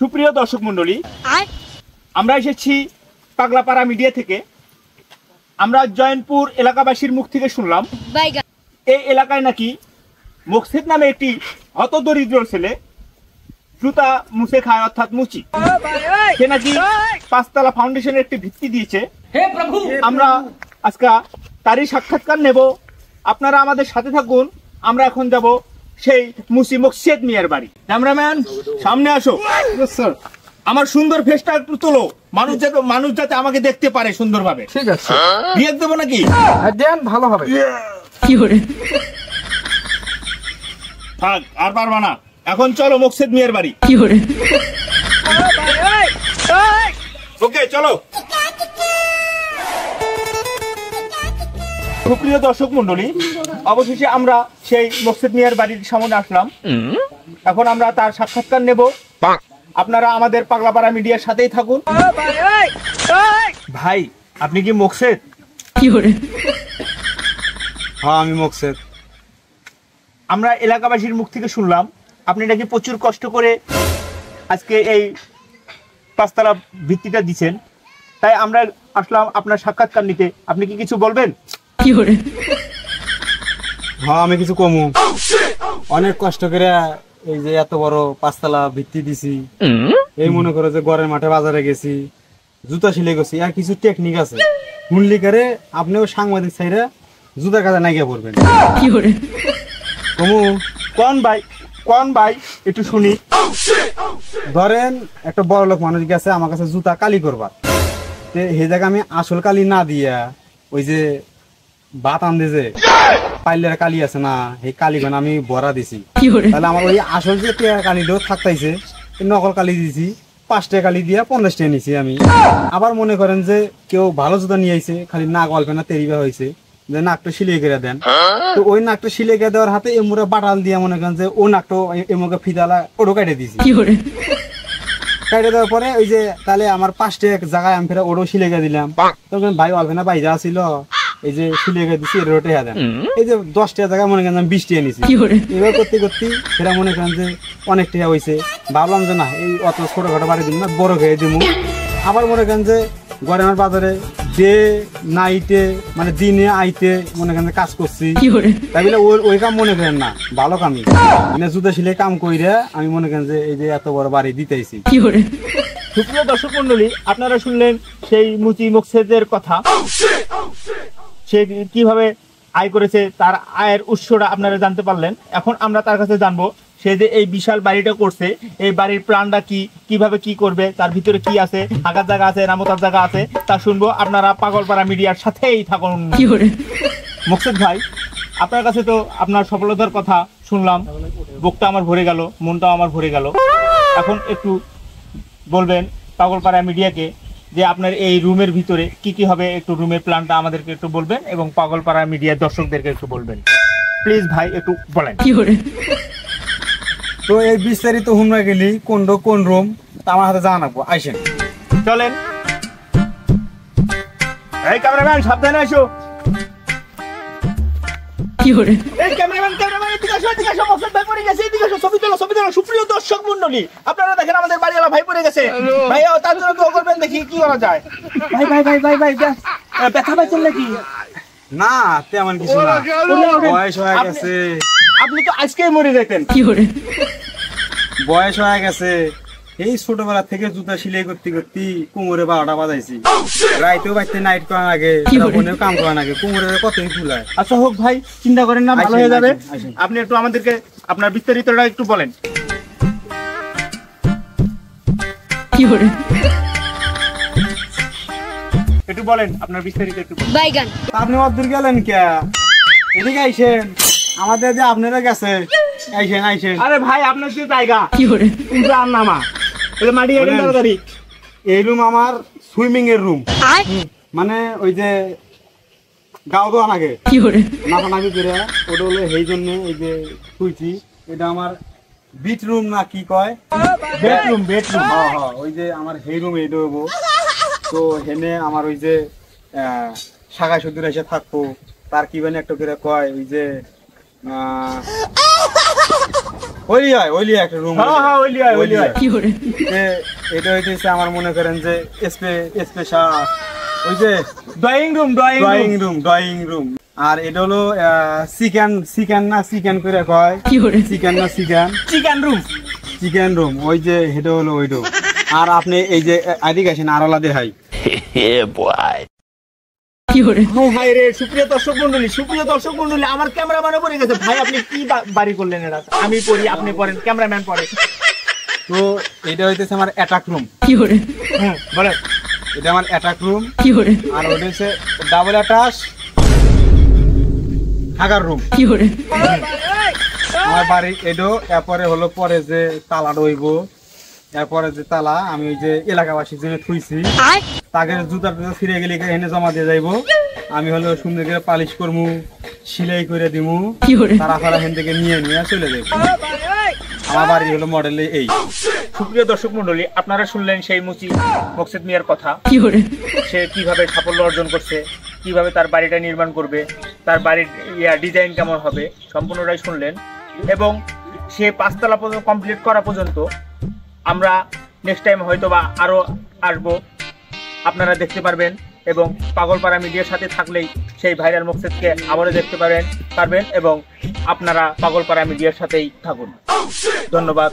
সুপ্রিয় দর্শক মণ্ডলী, আমরা এসেছি পাগলাপাড়া মিডিয়া থেকে। আমরা জয়নপুর এলাকাবাসীর মুখ থেকে শুনলাম এই এলাকায় নাকি মোকসেদ নামে একটি হতদরিদ্র ছেলে জুতা মুছে খায়, অর্থাৎ মুচি। সে নাকি 5 তলা ফাউন্ডেশনের একটি ভিত্তি দিয়েছে। আমরা আজকে তারই সাক্ষাৎকার নেব। আপনারা আমাদের সাথে থাকুন। আমরা এখন যাব সেই মুসি মোকসেদ মিয়ার বাড়ি। ক্যামেরাম্যান সামনে আসো। স্যার, আমার সুন্দর ফেসটা একটু তোলো, মানুষ যাতে আমাকে দেখতে পারে সুন্দরভাবে। ঠিক আছে, বিয়ে দেবো নাকি? দেন, ভালো হবে। কি করে থাক, আর পারবা না। এখন চলো মোকসেদ মিয়ার বাড়ি। কি করে ওকে, চলো। সুপ্রিয় দর্শক মন্ডলী, অবশেষে আমরা সেই মোকসেদ মিয়ার বাড়ির সামনে আসলাম। এখন আমরা তার সাক্ষাৎকার নেব। আপনারা আমাদের পাগলাপাড়া মিডিয়ার সাথেই থাকুন। ভাই, আপনি কি মোকসেদ? কি করে হ্যাঁ, আমি মোকসেদ। আমরা এলাকাবাসীর মুখ থেকে শুনলাম আপনি নাকি প্রচুর কষ্ট করে আজকে এই 5 তলা ভিত্তিটা দিচ্ছেন। তাই আমরা আসলাম আপনার সাক্ষাৎকার নিতে। আপনি কি কিছু বলবেন? কি করে হ্যাঁ, আমি কিছু কমু। অনেক কষ্ট করে এই যে এত বড় 5 তলা ভিত্তি দিছি। এই মনে করো যে ঘরের মাঠে বাজারে গেছি, জুতা সিলাই করছি। আর কিছু টেকনিক আছে, শুনলি করে আপনিও সাংবাদিক চাইরা জুতার কাজে নাইগা পড়বেন। কি করে কমু। কোন ভাই একটু শুনি। ধরেন একটা বড় লোক মানুষ গেছে আমার কাছে জুতা কালি করবার, সেই জায়গায় আমি আসল কালি না দিয়া ওই যে বাত আন যে পাইলের কালি আছে না, এই কালিগুলো আমি ভরা দিছি। কি করে তাহলে আমার ওই আসল যে কালিটাও থাকতেছে, নকল কালি দিছি 5 টাকা কালি দিয়া 50 টাকা নিছি আমি। আবার মনে করেন যে কেউ ভালো জুতা নিয়ে আইছে, খালি নাক অল্পে না তেরিবা হয়েছে, যে নাকটা সিলাই করে দেন। তো ওই নাকটা সিলাই করে দেওয়ার হাতে এমুরা বাটাল দিয়া মনে করেন যে ও নাকটা এমুকে ফিতালা ওটা কেটে দিছি। কি করে কেটে দেওয়ার পরে ওই যে তাহলে আমার 5 টাকা জায়গায় আমি ফেরা ওটাও সিলাই করে দিলাম। তখন ভাই অল্পে না বাইজা ছিল, এই যে সিলাই করে দিছি রোটে দেন। এই যে 10 টাকা জায়গায় মনে করেন 20 টাকা নিছি। এবার করতে করতে সেটা মনে করেন যে অনেক টাকা হয়েছে। ভাবলাম যে না, এই অত ছোটখাটো বাড়ি দিব না, বড় খেয়ে দিব। আবার মনে করেন যে ঘরে আমার বাজারে ডে নাইটে মানে দিনে আইতে মনে করেন কাজ করছি। তাই বলে ওই কাম মনে করেন না, ভালো কামই মানে জুতা সিলাই কাম কইরা আমি মনে করেন যে এই যে এত বড় বাড়ি দিতেছি। সুপ্রিয় দর্শক মন্ডলী, আপনারা শুনলেন সেই মুচি মোকসেদের কথা। সে কিভাবে আয় করেছে, তার আয়ের উৎসটা আপনারা জানতে পারলেন। এখন আমরা তার কাছে জানবো সে যে এই বিশাল বাড়িটা করছে, এই বাড়ির প্ল্যানটা কি, কিভাবে কি করবে, তার ভিতরে কি আছে, থাকার জায়গা আছে, নামতার জায়গা আছে, তা শুনবো। আপনারা পাগলপাড়া মিডিয়ার সাথেই থাকুন। মোকসেদ ভাই, আপনার কাছে তো আপনার সফলতার কথা শুনলাম, বুকটা আমার ভরে গেল, মনটাও আমার ভরে গেল। এখন একটু বলবেন পাগলপাড়া মিডিয়াকে যে আপনার এই রুমের ভিতরে কি কি হবে, একটু রুমের প্ল্যানটা আমাদেরকে একটু বলবেন এবং পাগলপাড়া মিডিয়ার দর্শকদেরকে একটু বলবেন। প্লিজ ভাই, একটু বলেন। তো এই বিস্তারিত হুমরা গেলি কোন রুম আমার হাতে জানাবো, আইসেন চলেন। এই ক্যামেরাম্যান সাবধানে আসো। সুপ্রিয় দর্শক মন্ডলী, আপনারা দেখেন আমাদের বাড়িওয়ালা ভাই পড়ে গেছে। ভাই তার জন্য দোয়া করবেন, দেখি কি করা যায়। ভাই ভাই ভাই ভাই ভাই ব্যথা পাচ্ছেন নাকি? না, তেমন কিছু না, বয়স হয়ে গেছে। আপনি তো আজকেই মরে যেতেন। বয়স হয়ে গেছে, এই ছোটবেলা থেকে জুতা সিলাই করতে করতে কোমরে 12টা বাজাইছি। রাইতেও বাইতে নাইট করার আগে কাম করার আগে কোমরে কতই ফুলায়। আচ্ছা হোক ভাই, চিন্তা করেন না, ভালো হয়ে যাবে। আপনি একটু আমাদেরকে আপনার বিস্তারিতটা একটু বলেন। একটু বলেন আপনার বিস্তারিত একটু। আপনি অদূর গেলেন কে? এদিকে আইসেন, আমাদের যে আপনারা গেছে, আইসেন আইসেন। আরে ভাই, আপনার যে জায়গা নামা মাটি এই রুম আমার সুইমিং এর রুম, মানে ওই যে গাও দোয়া নাগে নাফানাফি করে ওটা হলো সেই জন্য এই যে শুইছি। এটা আমার বিট রুম না কি কয়, বেডরুম। ওই যে আমার সেই রুম এইটা হবো। তো হেনে আমার ওই যে শাখা সুদূর এসে থাকবো, তার কি মানে একটা করে কয় ওই যে ওইলি একটা রুম। হ্যাঁ ওইলি হয়। কি hore এটা হইতেছে আমার মনে করেন যে স্পেশাল ওই যে ড্রয়িং রুম। আর এটা হলো চিকেন করে কয় কি hore চিকেন রুম। ওই যে এটা হলো ওই রুম। আর আপনি এই যে আইডি গেছেন আরলা দেখাই কি hore হাই রে সুপ্রিয় দর্শক মন্ডলী আমার ক্যামেরাম্যানও পড়ে গেছে। ভাই আপনি কি বাড়ি করলেন এটা? আমি পড়ি আপনি পড়েন, ক্যামেরাম্যান পড়ে। তো এটা হইতেছে আমার অ্যাটাক রুম। কি hore হ্যাঁ বলেন। এটা আমার অ্যাটাক রুম। কি hore আর ওটা হচ্ছে ডাবল অ্যাটাচ থাকার রুম। কি hore আমার বাড়ি এডো। এরপরে হলো পরে যে তালা রইব, এরপরে যে তালা আমি ওই যে এলাকাবাসীর জন্য থুইছি, তাকে জুতা ফিরে গেলে এনে জমা দিয়ে যাইবো। আমি হলো সুন্দর করে পালিশ করবো, সিলাই করে দিমু, কি hore তারা ফারা হেন থেকে নিয়ে চলে যাইব। আমার বাড়ি হলো মডেলে এই। সুপ্রিয় দর্শক মন্ডলী, আপনারা শুনলেন সেই মুচি মকসেদ মিয়ার কথা। কি hore সে কিভাবে সাফল্য অর্জন করছে, কিভাবে তার বাড়িটা নির্মাণ করবে, তার বাড়ির ডিজাইন কেমন হবে, সম্পূর্ণটাই শুনলেন। এবং সে 5 তলা পর্যন্ত কমপ্লিট করা পর্যন্ত আমরা নেক্সট টাইম হয়তো বা আরো আসবো, আপনারা দেখতে পারবেন। এবং পাগলপাড়া মিডিয়ার সাথে থাকলেই সেই ভাইরাল মকসেদকে আবারও দেখতে পারবেন এবং আপনারা পাগলপাড়া মিডিয়ার সাথেই থাকুন। ধন্যবাদ।